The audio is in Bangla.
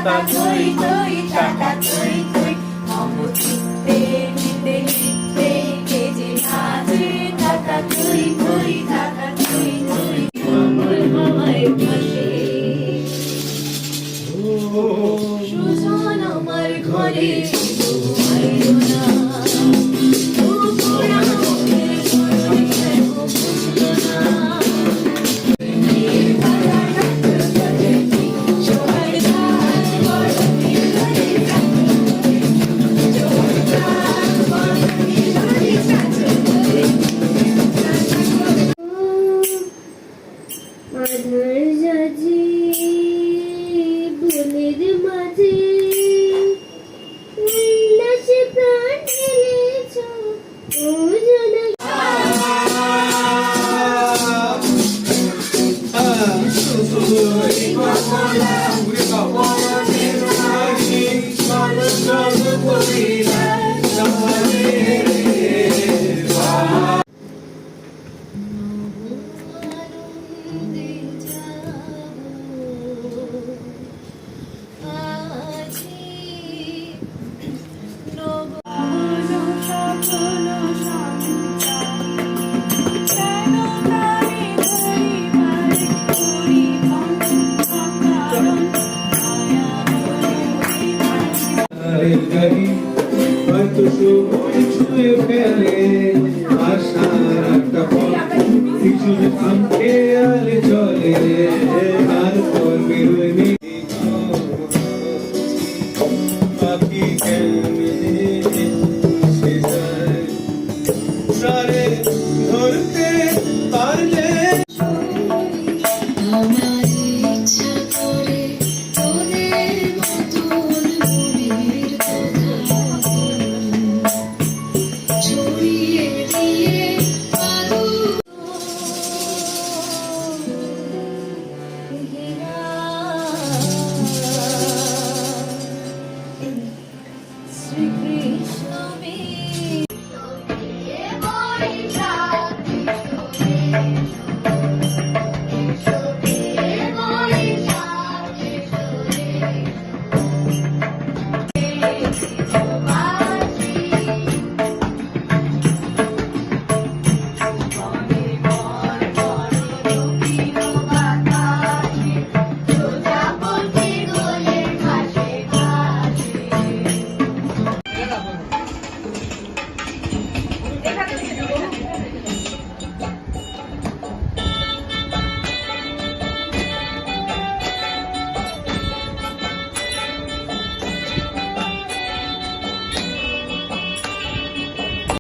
টাকা থই থই টাকা থই থই মম চিত্তে নিতে নিতে কে যে নাচে টাকা থই থই টাকা থই থই আমার হাওয়ায় ভাসে সুজন আমার ঘরে আইলো না হয়তো সময় ছুঁয়ে ফেলে আশার একটা পথ কিছু থামতে আলে চলে তারপর বেরোয়